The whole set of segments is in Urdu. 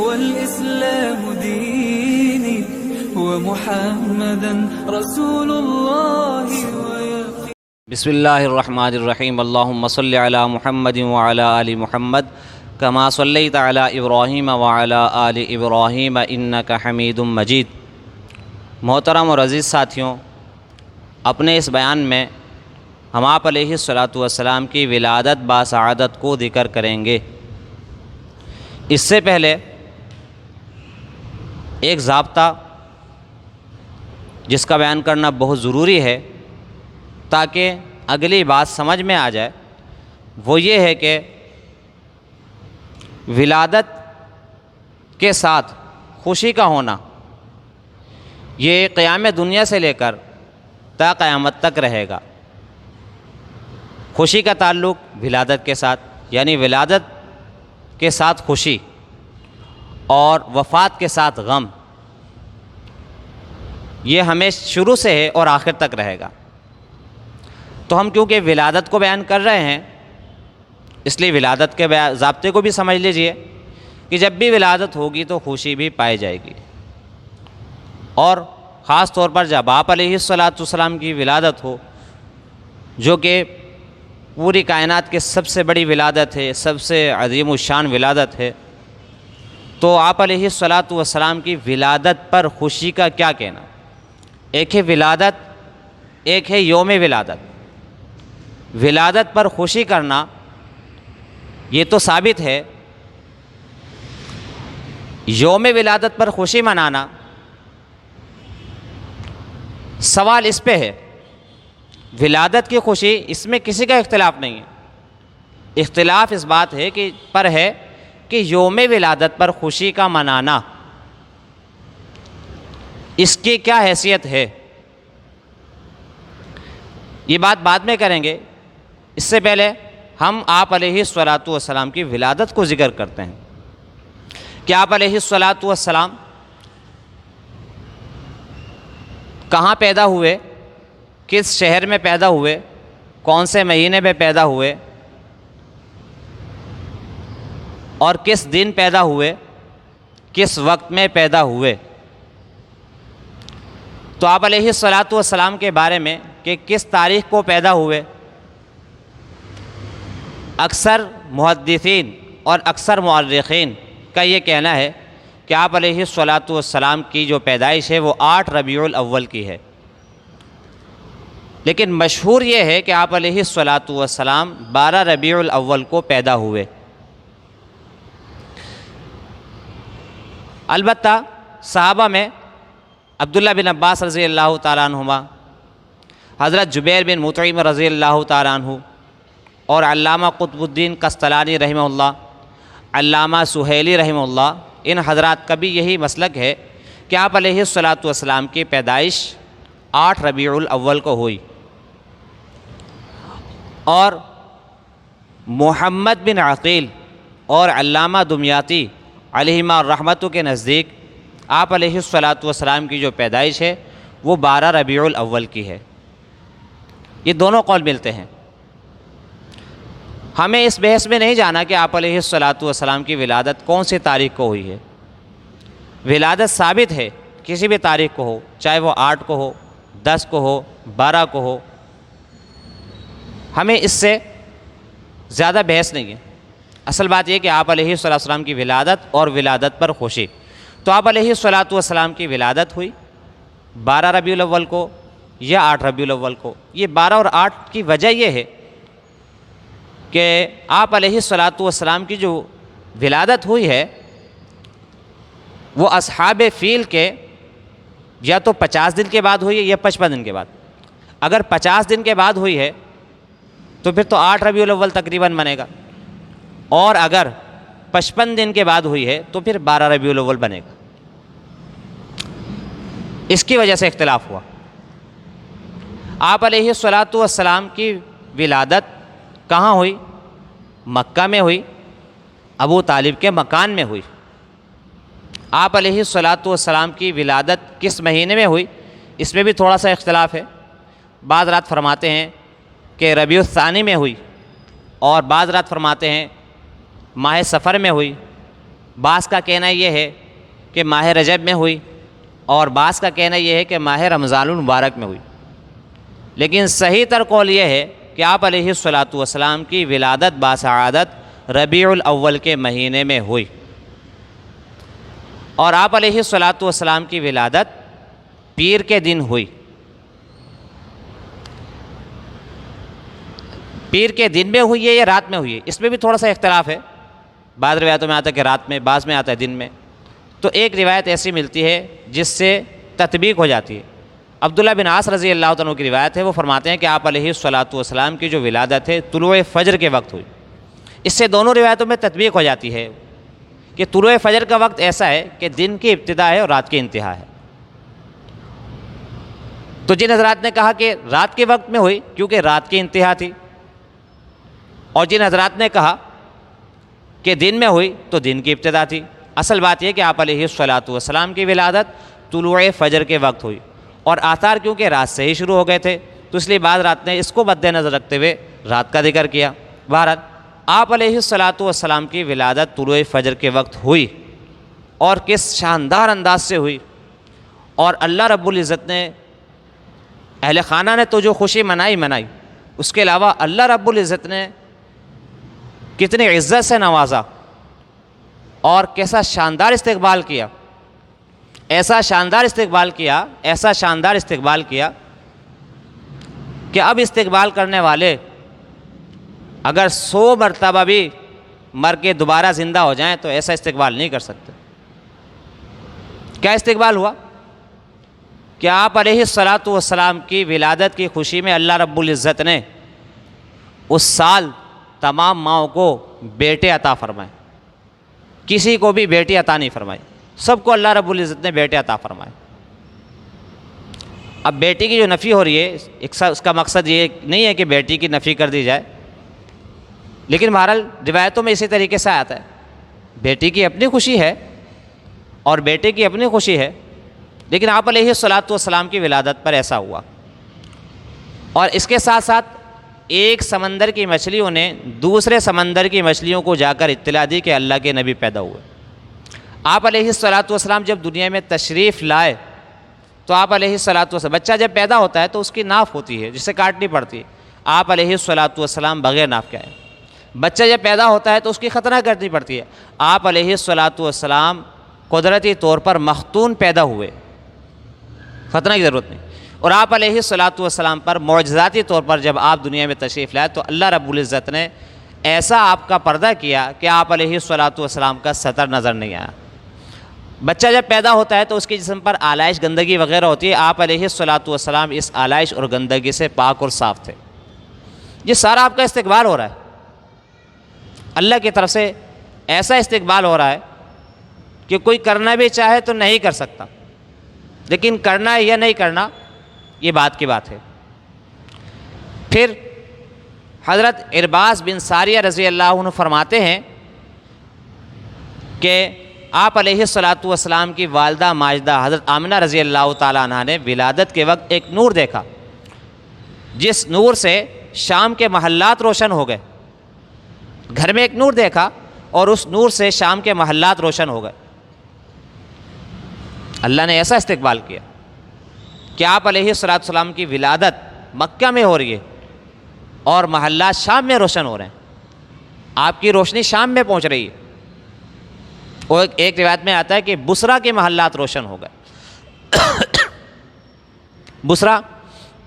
والإسلام ديني ومحمدا رسول الله ويقين. بسم اللہ الرحمن الرحیم اللہم صلی علی محمد وعلی آل محمد کما صلیت علی ابراہیم وعلی آل ابراہیم انک حمید مجید۔ محترم اور عزیز ساتھیوں، اپنے اس بیان میں ہم آپ علیہ الصلاۃ والسلام کی ولادت باسعادت کو ذکر کریں گے۔ اس سے پہلے ایک ضابطہ جس کا بیان کرنا بہت ضروری ہے تاکہ اگلی بات سمجھ میں آ جائے، وہ یہ ہے کہ ولادت کے ساتھ خوشی کا ہونا یہ قیام دنیا سے لے کر تا قیامت تک رہے گا۔ خوشی کا تعلق ولادت کے ساتھ، یعنی ولادت کے ساتھ خوشی، اور وفات کے ساتھ غم، یہ ہمیشہ شروع سے ہے اور آخر تک رہے گا۔ تو ہم کیونکہ ولادت کو بیان کر رہے ہیں، اس لیے ولادت کے ضابطے کو بھی سمجھ لیجئے کہ جب بھی ولادت ہوگی تو خوشی بھی پائی جائے گی، اور خاص طور پر جب آپ علیہ الصلاۃ والسلام کی ولادت ہو، جو کہ پوری کائنات کے سب سے بڑی ولادت ہے، سب سے عظیم الشان ولادت ہے، تو آپ علیہ الصلاۃ والسلام کی ولادت پر خوشی کا کیا کہنا؟ ایک ہے ولادت، ایک ہے یوم ولادت۔ ولادت پر خوشی کرنا یہ تو ثابت ہے، یوم ولادت پر خوشی منانا سوال اس پہ ہے۔ ولادت کی خوشی، اس میں کسی کا اختلاف نہیں ہے، اختلاف اس بات ہے کہ یوم ولادت پر خوشی کا منانا اس کی کیا حیثیت ہے، یہ بات بعد میں کریں گے۔ اس سے پہلے ہم آپ علیہ الصلاۃ والسلام کی ولادت کو ذکر کرتے ہیں کہ آپ علیہ الصلاۃ والسلام کہاں پیدا ہوئے، کس شہر میں پیدا ہوئے، کون سے مہینے میں پیدا ہوئے، اور کس دن پیدا ہوئے، کس وقت میں پیدا ہوئے۔ تو آپ علیہ الصلاۃ والسلام کے بارے میں کہ کس تاریخ کو پیدا ہوئے، اکثر محدثین اور اکثر مورخین کا یہ کہنا ہے کہ آپ علیہ الصلاۃ والسلام کی جو پیدائش ہے وہ 8 ربیع الاول کی ہے، لیکن مشہور یہ ہے کہ آپ علیہ الصلاۃ والسلام 12 ربیع الاول کو پیدا ہوئے۔ البتہ صحابہ میں عبداللہ بن عباس رضی اللہ تعالیٰ عنہما، حضرت جبیر بن مطعم رضی اللہ تعالیٰ عنہ، اور علامہ قطب الدین قسطلانی رحمہ اللہ، علامہ سہیلی رحمہ اللہ، ان حضرات کا بھی یہی مسلک ہے کہ آپ علیہ الصلاۃ والسلام کی پیدائش 8 ربیع الاول کو ہوئی، اور محمد بن عقیل اور علامہ دمیاطی علیہما الرحمۃ کے نزدیک آپ علیہ الصلاۃ والسلام کی جو پیدائش ہے وہ 12 ربیع الاول کی ہے۔ یہ دونوں قول ملتے ہیں۔ ہمیں اس بحث میں نہیں جانا کہ آپ علیہ الصلاۃ والسلام کی ولادت کون سی تاریخ کو ہوئی ہے۔ ولادت ثابت ہے، کسی بھی تاریخ کو ہو، چاہے وہ 8 کو ہو، 10 کو ہو، 12 کو ہو، ہمیں اس سے زیادہ بحث نہیں ہے۔ اصل بات یہ کہ آپ علیہ السلام کی ولادت اور ولادت پر خوشی۔ تو آپ علیہ الصلاۃ والسلام کی ولادت ہوئی 12 ربیع الاول کو یا 8 ربیع الاول کو۔ یہ 12 اور 8 کی وجہ یہ ہے کہ آپ علیہ الصلاۃ والسلام کی جو ولادت ہوئی ہے وہ اصحاب فیل کے یا تو 50 دن کے بعد ہوئی ہے یا 55 دن کے بعد۔ اگر 50 دن کے بعد ہوئی ہے تو پھر تو 8 ربیع الاول تقریباً بنے گا، اور اگر 55 دن کے بعد ہوئی ہے تو پھر 12 ربیع الاول بنے گا۔ اس کی وجہ سے اختلاف ہوا۔ آپ علیہ الصلاۃ والسلام کی ولادت کہاں ہوئی؟ مکہ میں ہوئی، ابو طالب کے مکان میں ہوئی۔ آپ علیہ الصلاۃ والسلام کی ولادت کس مہینے میں ہوئی، اس میں بھی تھوڑا سا اختلاف ہے۔ بعض رات فرماتے ہیں کہ ربیع الثانی میں ہوئی، اور بعض رات فرماتے ہیں ماہ سفر میں ہوئی، بعض کا کہنا یہ ہے کہ ماہ رجب میں ہوئی، اور بعض کا کہنا یہ ہے کہ ماہ رمضان المبارک میں ہوئی، لیکن صحیح تر قول یہ ہے کہ آپ علیہ الصلاۃ والسلام کی ولادت باسعادت ربیع الاول کے مہینے میں ہوئی، اور آپ علیہ الصلاۃ والسلام کی ولادت پیر کے دن ہوئی۔ پیر کے دن میں ہوئی ہے یا رات میں ہوئی ہے، اس میں بھی تھوڑا سا اختلاف ہے، بعض روایتوں میں آتا ہے کہ رات میں، بعض میں آتا ہے دن میں۔ تو ایک روایت ایسی ملتی ہے جس سے تطبیق ہو جاتی ہے۔ عبداللہ بن عاص رضی اللہ عنہ کی روایت ہے، وہ فرماتے ہیں کہ آپ علیہ الصلاۃ والسلام کی جو ولادت ہے طلوع فجر کے وقت ہوئی۔ اس سے دونوں روایتوں میں تطبیق ہو جاتی ہے کہ طلوع فجر کا وقت ایسا ہے کہ دن کی ابتدا ہے اور رات کی انتہا ہے۔ تو جن حضرات نے کہا کہ رات کے وقت میں ہوئی کیونکہ رات کی انتہا تھی، اور جن حضرات نے کہا کہ دن میں ہوئی تو دن کی ابتدا تھی۔ اصل بات یہ کہ آپ علیہ الصلاۃ والسلام کی ولادت طلوع فجر کے وقت ہوئی، اور آثار کیونکہ رات سے ہی شروع ہو گئے تھے تو اس لیے بعض رات نے اس کو مد نظر رکھتے ہوئے رات کا ذکر کیا۔ بہرحال آپ علیہ الصلاۃ والسلام کی ولادت طلوع فجر کے وقت ہوئی، اور کس شاندار انداز سے ہوئی، اور اللہ رب العزت نے، اہل خانہ نے تو جو خوشی منائی، اس کے علاوہ اللہ رب العزت نے کتنی عزت سے نوازا اور کیسا شاندار استقبال کیا، ایسا شاندار استقبال کیا کہ اب استقبال کرنے والے اگر 100 مرتبہ بھی مر کے دوبارہ زندہ ہو جائیں تو ایسا استقبال نہیں کر سکتے۔ کیا استقبال ہوا کہ آپ علیہ الصلاۃ والسلام کی ولادت کی خوشی میں اللہ رب العزت نے اس سال تمام ماؤں کو بیٹے عطا فرمائے، کسی کو بھی بیٹی عطا نہیں فرمائی، سب کو اللہ رب العزت نے بیٹے عطا فرمائے۔ اب بیٹی کی جو نفی ہو رہی ہے، اس کا مقصد یہ نہیں ہے کہ بیٹی کی نفی کر دی جائے، لیکن بہرحال روایتوں میں اسی طریقے سے آتا ہے، بیٹی کی اپنی خوشی ہے اور بیٹے کی اپنی خوشی ہے، لیکن آپ علیہ الصلاۃ والسلام کی ولادت پر ایسا ہوا۔ اور اس کے ساتھ ساتھ ایک سمندر کی مچھلیوں نے دوسرے سمندر کی مچھلیوں کو جا کر اطلاع دی کہ اللہ کے نبی پیدا ہوئے۔ آپ علیہ الصلاۃ والسلام جب دنیا میں تشریف لائے تو آپ علیہ الصلاۃ والسلام، بچہ جب پیدا ہوتا ہے تو اس کی ناف ہوتی ہے جسے کاٹنی پڑتی ہے، آپ علیہ الصلاۃ والسلام بغیر ناف کے آئے۔ بچہ جب پیدا ہوتا ہے تو اس کی ختنہ کرنی پڑتی ہے، آپ علیہ الصلاۃ والسلام قدرتی طور پر مختون پیدا ہوئے، ختنہ کی ضرورت نہیں۔ اور آپ علیہ الصلاۃ والسلام پر معجزاتی طور پر جب آپ دنیا میں تشریف لائے تو اللہ رب العزت نے ایسا آپ کا پردہ کیا کہ آپ علیہ الصلاۃ والسلام کا سطر نظر نہیں آیا۔ بچہ جب پیدا ہوتا ہے تو اس کے جسم پر آلائش گندگی وغیرہ ہوتی ہے، آپ علیہ الصلاۃ والسلام اس آلائش اور گندگی سے پاک اور صاف تھے۔ یہ سارا آپ کا استقبال ہو رہا ہے، اللہ کی طرف سے ایسا استقبال ہو رہا ہے کہ کوئی کرنا بھی چاہے تو نہیں کر سکتا، لیکن کرنا یا نہیں کرنا یہ بات کی بات ہے۔ پھر حضرت ارباز بن ساریہ رضی اللہ عنہ فرماتے ہیں کہ آپ علیہ الصلاۃ والسلام کی والدہ ماجدہ حضرت آمنہ رضی اللہ تعالیٰ عنہ نے ولادت کے وقت ایک نور دیکھا، جس نور سے شام کے محلات روشن ہو گئے۔ گھر میں ایک نور دیکھا اور اس نور سے شام کے محلات روشن ہو گئے۔ اللہ نے ایسا استقبال کیا کہ آپ علیہ الصلاۃ والسلام کی ولادت مکہ میں ہو رہی ہے اور محلات شام میں روشن ہو رہے ہیں، آپ کی روشنی شام میں پہنچ رہی ہے۔ اور ایک روایت میں آتا ہے کہ بصرہ کے محلات روشن ہو گئے۔ بصرہ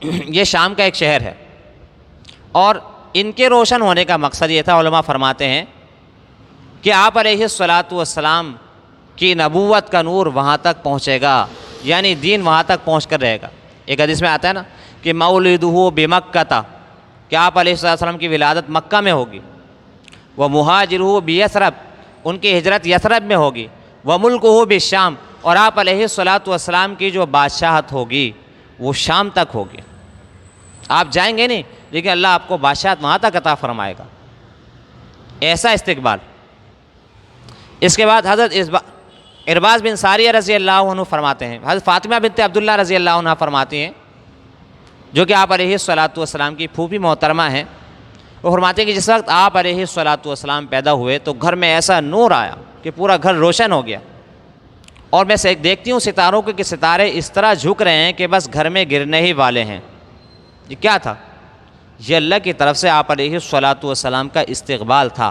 یہ شام کا ایک شہر ہے، اور ان کے روشن ہونے کا مقصد یہ تھا، علماء فرماتے ہیں کہ آپ علیہ الصلاۃ والسلام کی نبوت کا نور وہاں تک پہنچے گا، یعنی دین وہاں تک پہنچ کر رہے گا۔ ایک حدیث میں آتا ہے نا کہ مولدہ بمکہ، کہ آپ علیہ الصلاۃ والسلام کی ولادت مکہ میں ہوگی، ومہاجرہ بیثرب، ان کی ہجرت یثرب میں ہوگی، وملکہ بالشام، اور آپ علیہ الصلاۃ والسلام کی جو بادشاہت ہوگی وہ شام تک ہوگی۔ آپ جائیں گے نہیں، لیکن اللہ آپ کو بادشاہت وہاں تک عطا فرمائے گا۔ ایسا استقبال۔ اس کے بعد حضرت ارباز بن ساریہ رضی اللہ عنہ فرماتے ہیں، حضرت فاطمہ بنت عبداللہ رضی اللہ عنہ فرماتی ہیں، جو کہ آپ علیہ الصلاۃ والسلام کی پھوپھی محترمہ ہیں، وہ فرماتے ہیں کہ جس وقت آپ علیہ الصلاۃ والسلام پیدا ہوئے تو گھر میں ایسا نور آیا کہ پورا گھر روشن ہو گیا، اور میں دیکھتی ہوں ستاروں کے کہ ستارے اس طرح جھک رہے ہیں کہ بس گھر میں گرنے ہی والے ہیں۔ یہ کیا تھا؟ یہ اللہ کی طرف سے آپ علیہ الصلاۃ والسلام کا استقبال تھا۔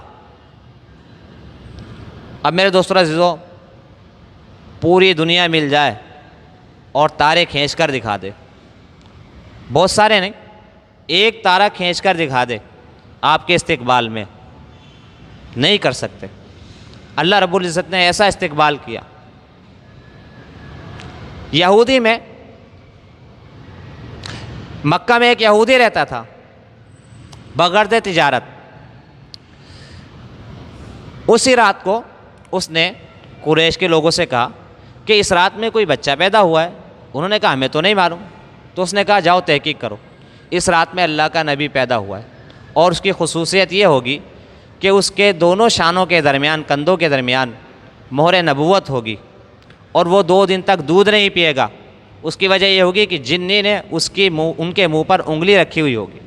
اب میرے دوستو عزیزو، پوری دنیا مل جائے اور تارے کھینچ کر دکھا دے، بہت سارے نہیں، ایک تارہ کھینچ کر دکھا دے آپ کے استقبال میں، نہیں کر سکتے۔ اللہ رب العزت نے ایسا استقبال کیا۔ یہودی میں، مکہ میں ایک یہودی رہتا تھا بغرض تجارت۔ اسی رات کو اس نے قریش کے لوگوں سے کہا کہ اس رات میں کوئی بچہ پیدا ہوا ہے۔ انہوں نے کہا ہمیں تو نہیں معلوم۔ تو اس نے کہا جاؤ تحقیق کرو، اس رات میں اللہ کا نبی پیدا ہوا ہے، اور اس کی خصوصیت یہ ہوگی کہ اس کے دونوں شانوں کے درمیان، کندھوں کے درمیان مہر نبوت ہوگی، اور وہ 2 دن تک دودھ نہیں پیے گا۔ اس کی وجہ یہ ہوگی کہ جنی نے ان کے منہ پر انگلی رکھی ہوئی ہوگی۔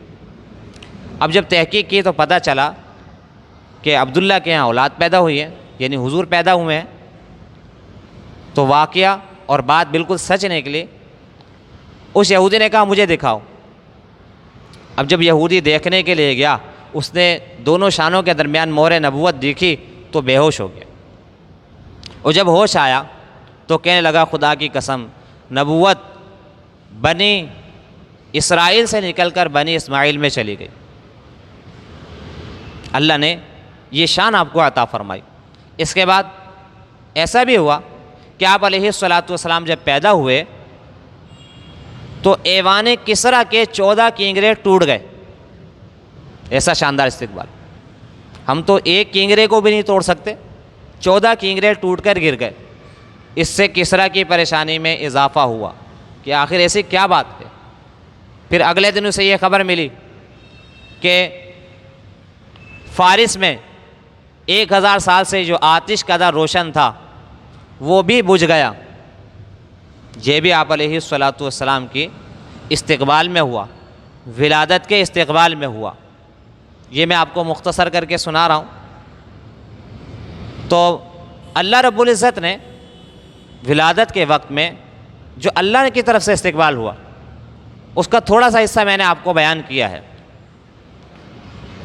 اب جب تحقیق کی تو پتہ چلا کہ عبداللہ کے یہاں اولاد پیدا ہوئی ہے، یعنی حضور پیدا ہوئے ہیں۔ تو واقعہ اور بات بالکل سچ نکلی۔ اس یہودی نے کہا مجھے دکھاؤ۔ اب جب یہودی دیکھنے کے لیے گیا، اس نے دونوں شانوں کے درمیان مہر نبوت دیکھی تو بے ہوش ہو گیا، اور جب ہوش آیا تو کہنے لگا خدا کی قسم، نبوت بنی اسرائیل سے نکل کر بنی اسماعیل میں چلی گئی۔ اللہ نے یہ شان آپ کو عطا فرمائی۔ اس کے بعد ایسا بھی ہوا کہ آپ علیہ الصلاۃ والسلام جب پیدا ہوئے تو ایوان کسریٰ کے 14 کنگرے ٹوٹ گئے۔ ایسا شاندار استقبال، ہم تو ایک کنگرے کو بھی نہیں توڑ سکتے، 14 کنگرے ٹوٹ کر گر گئے۔ اس سے کسریٰ کی پریشانی میں اضافہ ہوا کہ آخر ایسی کیا بات ہے۔ پھر اگلے دن اسے یہ خبر ملی کہ فارس میں 1000 سال سے جو آتش قدر روشن تھا وہ بھی بجھ گیا۔ یہ بھی آپ علیہ الصلاۃ والسلام کی استقبال میں ہوا، ولادت کے استقبال میں ہوا۔ یہ میں آپ کو مختصر کر کے سنا رہا ہوں۔ تو اللہ رب العزت نے ولادت کے وقت میں جو اللہ کی طرف سے استقبال ہوا، اس کا تھوڑا سا حصہ میں نے آپ کو بیان کیا ہے۔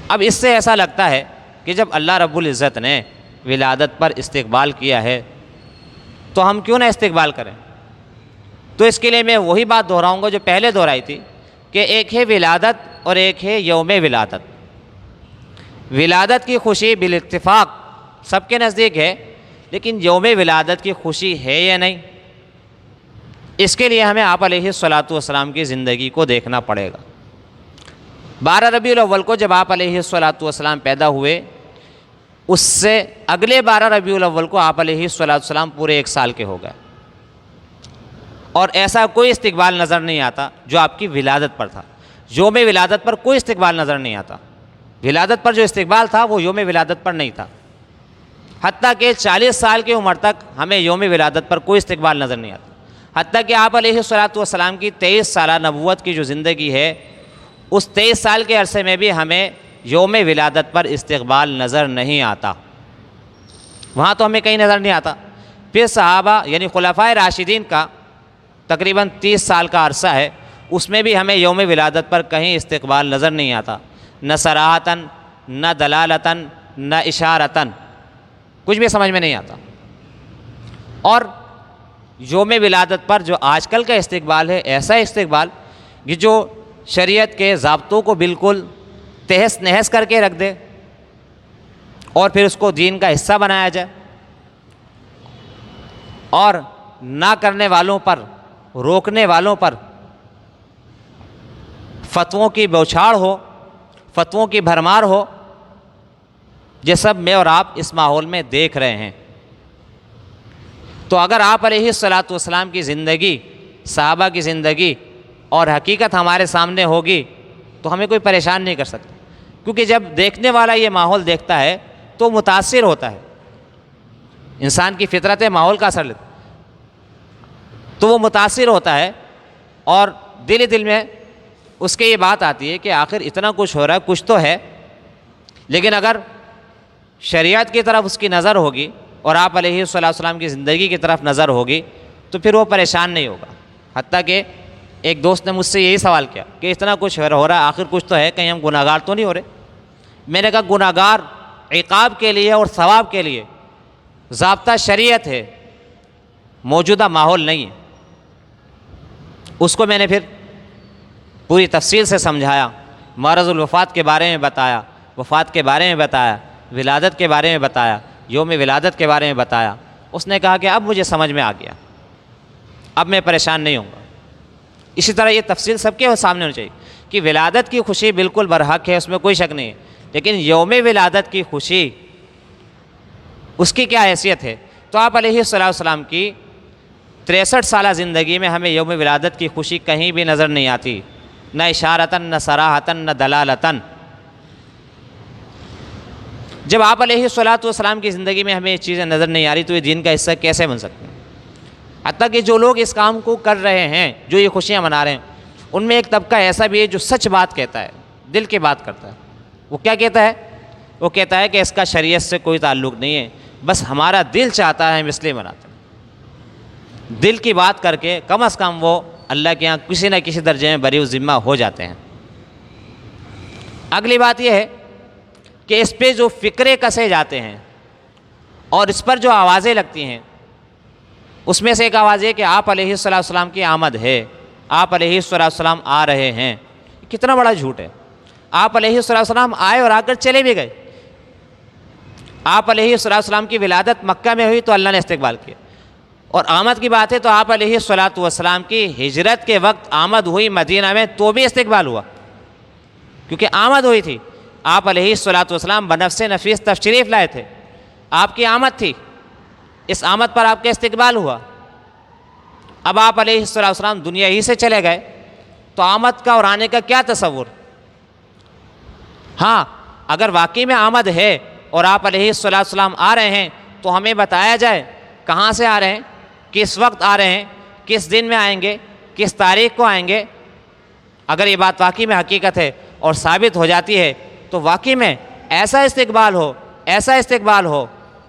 اب اس سے ایسا لگتا ہے کہ جب اللہ رب العزت نے ولادت پر استقبال کیا ہے تو ہم کیوں نہ استقبال کریں۔ تو اس کے لیے میں وہی بات دہراؤں گا جو پہلے دہرائی تھی کہ ایک ہے ولادت اور ایک ہے یوم ولادت۔ ولادت کی خوشی بالاتفاق سب کے نزدیک ہے، لیکن یوم ولادت کی خوشی ہے یا نہیں، اس کے لیے ہمیں آپ علیہ الصلاۃ والسلام کی زندگی کو دیکھنا پڑے گا۔ 12 ربیع الاول کو جب آپ علیہ الصلاۃ والسلام پیدا ہوئے، اس سے اگلے 12 ربیع الاول کو آپ علیہ الصلاۃ والسلام پورے 1 سال کے ہو گئے، اور ایسا کوئی استقبال نظر نہیں آتا جو آپ کی ولادت پر تھا۔ یوم ولادت پر کوئی استقبال نظر نہیں آتا۔ ولادت پر جو استقبال تھا وہ یوم ولادت پر نہیں تھا، حتیٰ کہ 40 سال کی عمر تک ہمیں یوم ولادت پر کوئی استقبال نظر نہیں آتا۔ حتیٰ کہ آپ علیہ الصلاۃ والسلام کی 23 سالہ نبوت کی جو زندگی ہے، اس 23 سال کے عرصے میں بھی ہمیں یوم ولادت پر استقبال نظر نہیں آتا، وہاں تو ہمیں کہیں نظر نہیں آتا۔ پھر صحابہ یعنی خلفائے راشدین کا تقریباً 30 سال کا عرصہ ہے، اس میں بھی ہمیں یوم ولادت پر کہیں استقبال نظر نہیں آتا، نہ صراحتاً، نہ دلالتاً، نہ اشارتاً، کچھ بھی سمجھ میں نہیں آتا۔ اور یوم ولادت پر جو آج کل کا استقبال ہے، ایسا استقبال کہ جو شریعت کے ضابطوں کو بالکل تہس نہس کر کے رکھ دے اور پھر اس کو دین کا حصہ بنایا جائے، اور نہ کرنے والوں پر، روکنے والوں پر فتووں کی بوچھاڑ ہو، فتووں کی بھرمار ہو، یہ سب میں اور آپ اس ماحول میں دیکھ رہے ہیں۔ تو اگر آپ علیہ الصلاۃ والسلام کی زندگی، صحابہ کی زندگی اور حقیقت ہمارے سامنے ہوگی تو ہمیں کوئی پریشان نہیں کر سکتا، کیونکہ جب دیکھنے والا یہ ماحول دیکھتا ہے تو متاثر ہوتا ہے۔ انسان کی فطرت ماحول کا اثر لیتا ہے تو وہ متاثر ہوتا ہے، اور دل میں اس کے یہ بات آتی ہے کہ آخر اتنا کچھ ہو رہا ہے، کچھ تو ہے، لیکن اگر شریعت کی طرف اس کی نظر ہوگی اور آپ علیہ الصلوۃ والسلام کی زندگی کی طرف نظر ہوگی تو پھر وہ پریشان نہیں ہوگا۔ حتیٰ کہ ایک دوست نے مجھ سے یہی سوال کیا کہ اتنا کچھ ہو رہا ہے، آخر کچھ تو ہے، کہیں ہم گناہ گار تو نہیں ہو رہے؟ میں نے کہا گناہ گار عقاب کے لیے اور ثواب کے لیے ضابطہ شریعت ہے، موجودہ ماحول نہیں ہے۔ اس کو میں نے پھر پوری تفصیل سے سمجھایا، معرض الوفات کے بارے میں بتایا، وفات کے بارے میں بتایا، ولادت کے بارے میں بتایا، یوم ولادت کے بارے میں بتایا۔ اس نے کہا کہ اب مجھے سمجھ میں آ گیا، اب میں پریشان نہیں ہوں گا۔ اسی طرح یہ تفصیل سب کے سامنے ہونی چاہیے کہ ولادت کی خوشی بالکل برحق ہے، اس میں کوئی شک نہیں ہے، لیکن یوم ولادت کی خوشی اس کی کیا حیثیت ہے؟ تو آپ علیہ الصلوۃ والسلام کی 63 سالہ زندگی میں ہمیں یوم ولادت کی خوشی کہیں بھی نظر نہیں آتی، نہ اشارتاً، نہ صراحتاً، نہ دلالتاً۔ جب آپ علیہ الصلوۃ والسلام کی زندگی میں ہمیں یہ چیزیں نظر نہیں آ رہی تو یہ دین کا حصہ کیسے بن سکتے ہیں؟ حتیٰ کہ جو لوگ اس کام کو کر رہے ہیں، جو یہ خوشیاں منا رہے ہیں، ان میں ایک طبقہ ایسا بھی ہے جو سچ بات کہتا ہے، دل کی بات کرتا ہے۔ وہ کیا کہتا ہے؟ وہ کہتا ہے کہ اس کا شریعت سے کوئی تعلق نہیں ہے، بس ہمارا دل چاہتا ہے ہم اس لیے مناتے ہیں۔ دل کی بات کر کے کم از کم وہ اللہ کے یہاں کسی نہ کسی درجے میں بری ذمہ ہو جاتے ہیں۔ اگلی بات یہ ہے کہ اس پہ جو فکرے کسے جاتے ہیں اور اس پر جو آوازیں لگتی ہیں، اس میں سے ایک آواز ہے کہ آپ علیہ الصلوۃ والسلام کی آمد ہے، آپ علیہ الصلوۃ والسلام آ رہے ہیں۔ کتنا بڑا جھوٹ ہے! آپ علیہ الصلوۃ والسلام آئے اور آ کر چلے بھی گئے۔ آپ علیہ الصلوۃ والسلام کی ولادت مکہ میں ہوئی تو اللہ نے استقبال کیا، اور آمد کی بات ہے تو آپ علیہ الصلوۃ والسلام کی ہجرت کے وقت آمد ہوئی مدینہ میں تو بھی استقبال ہوا، کیونکہ آمد ہوئی تھی۔ آپ علیہ الصلوۃ والسلام بنفس نفیس تشریف لائے تھے، آپ کی آمد تھی، اس آمد پر آپ کا استقبال ہوا۔ اب آپ علیہ الصلوۃ والسلام دنیا ہی سے چلے گئے تو آمد کا اور آنے کا کیا تصور؟ ہاں، اگر واقعی میں آمد ہے اور آپ علیہ الصلوۃ والسلام آ رہے ہیں تو ہمیں بتایا جائے کہاں سے آ رہے ہیں، کس وقت آ رہے ہیں، کس دن میں آئیں گے، کس تاریخ کو آئیں گے۔ اگر یہ بات واقعی میں حقیقت ہے اور ثابت ہو جاتی ہے تو واقعی میں ایسا استقبال ہو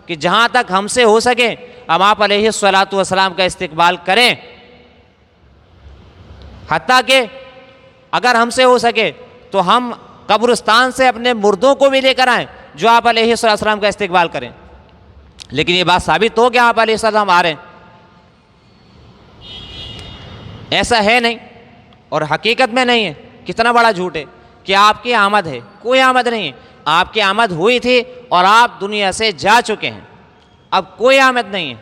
کہ جہاں تک ہم سے ہو سکے ہم آپ علیہ الصلوۃ والسلام کا استقبال کریں، حتیٰ کہ اگر ہم سے ہو سکے تو ہم قبرستان سے اپنے مردوں کو بھی لے کر آئیں جو آپ علیہ الصلوۃ والسلام کا استقبال کریں۔ لیکن یہ بات ثابت ہو کہ آپ علیہ السلام آ رہے ہیں، ایسا ہے نہیں اور حقیقت میں نہیں ہے۔ کتنا بڑا جھوٹ ہے کہ آپ کی آمد ہے، کوئی آمد نہیں ہے۔ آپ کی آمد ہوئی تھی اور آپ دنیا سے جا چکے ہیں، اب کوئی آمد نہیں ہے۔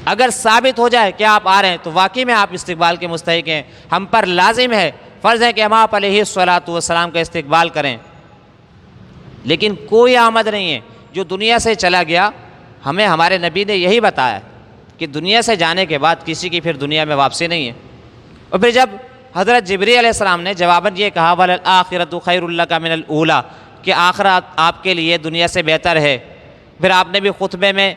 اگر ثابت ہو جائے کہ آپ آ رہے ہیں تو واقعی میں آپ استقبال کے مستحق ہیں، ہم پر لازم ہے، فرض ہے کہ ہم آپ علیہ الصلوۃ والسلام کا استقبال کریں۔ لیکن کوئی آمد نہیں ہے، جو دنیا سے چلا گیا ہمیں ہمارے نبی نے یہی بتایا کہ دنیا سے جانے کے بعد کسی کی پھر دنیا میں واپسی نہیں ہے۔ اور پھر جب حضرت جبریل علیہ السلام نے جواباً یہ کہا وَلَلْآخِرَةُ خَيْرٌ لَكَ مِنَ الْأُولَىٰ کہ آخرت آپ کے لیے دنیا سے بہتر ہے۔ پھر آپ نے بھی خطبے میں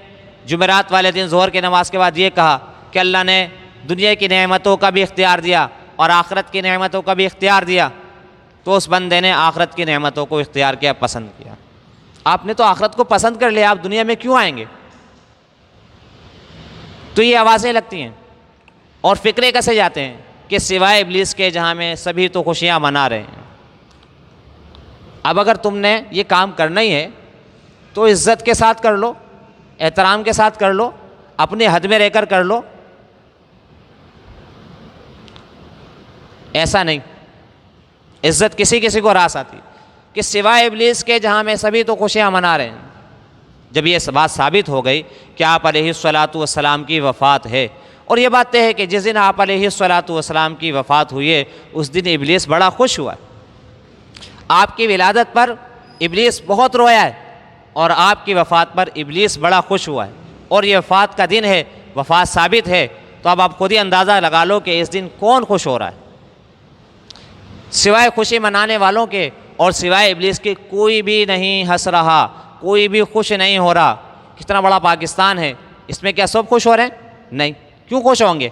جمعرات والے دن ظہر کی نماز کے بعد یہ کہا کہ اللہ نے دنیا کی نعمتوں کا بھی اختیار دیا اور آخرت کی نعمتوں کا بھی اختیار دیا، تو اس بندے نے آخرت کی نعمتوں کو اختیار کیا، پسند کیا۔ آپ نے تو آخرت کو پسند کر لیا، آپ دنیا میں کیوں آئیں گے؟ تو یہ آوازیں لگتی ہیں اور فکرے کسے جاتے ہیں کہ سوائے ابلیس کے جہاں میں سبھی تو خوشیاں منا رہے ہیں۔ اب اگر تم نے یہ کام کرنا ہی ہے تو عزت کے ساتھ کر لو، احترام کے ساتھ کر لو، اپنے حد میں رہ کر لو۔ ایسا نہیں، عزت کسی کسی کو راس آتی کہ سوائے ابلیس کے جہاں میں سبھی تو خوشیاں منا رہے ہیں۔ جب یہ بات ثابت ہو گئی کہ آپ علیہ الصلوۃ والسلام کی وفات ہے، اور یہ بات طے ہے کہ جس دن آپ علیہ الصلوۃ والسلام کی وفات ہوئی ہے اس دن ابلیس بڑا خوش ہوا ہے۔ آپ کی ولادت پر ابلیس بہت رویا ہے اور آپ کی وفات پر ابلیس بڑا خوش ہوا ہے، اور یہ وفات کا دن ہے، وفات ثابت ہے، تو اب آپ خود ہی اندازہ لگا لو کہ اس دن کون خوش ہو رہا ہے۔ سوائے خوشی منانے والوں کے اور سوائے ابلیس کے کوئی بھی نہیں ہنس رہا، کوئی بھی خوش نہیں ہو رہا۔ کتنا بڑا پاکستان ہے، اس میں کیا سب خوش ہو رہے ہیں؟ نہیں۔ کیوں خوش ہوں گے؟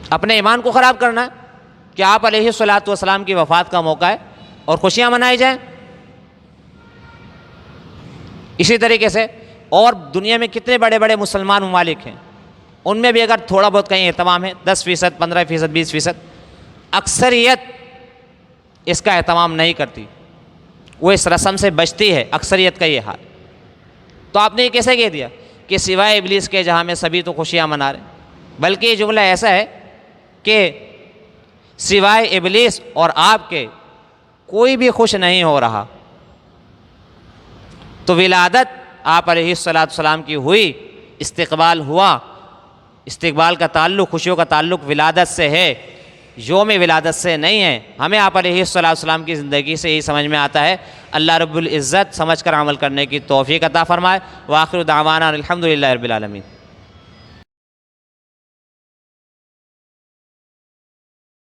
اپنے ایمان کو خراب کرنا ہے کہ آپ علیہ الصلوۃ والسلام کی وفات کا موقع ہے اور خوشیاں منائی جائیں. اسی طریقے سے اور دنیا میں کتنے بڑے بڑے مسلمان ممالک ہیں، ان میں بھی اگر تھوڑا بہت کہیں اہتمام ہے، 10%، 15%، 20%، اکثریت اس کا اہتمام نہیں کرتی، وہ اس رسم سے بچتی ہے. اکثریت کا یہ حال. تو آپ نے یہ کیسے کہہ دیا کہ سوائے ابلیس کے جہاں میں سبھی تو خوشیاں منا رہے ہیں؟ بلکہ یہ جملہ ایسا ہے کہ سوائے ابلیس اور آپ کے کوئی بھی خوش نہیں ہو رہا. تو ولادت آپ علیہ الصلاۃ والسلام کی ہوئی، استقبال ہوا، استقبال کا تعلق، خوشیوں کا تعلق ولادت سے ہے، یوم ولادت سے نہیں ہے. ہمیں آپ علیہ الصلاۃ والسلام کی زندگی سے یہی سمجھ میں آتا ہے. اللہ رب العزت سمجھ کر عمل کرنے کی توفیق عطا فرمائے. وآخر دعوانا الحمدللہ رب العالمین.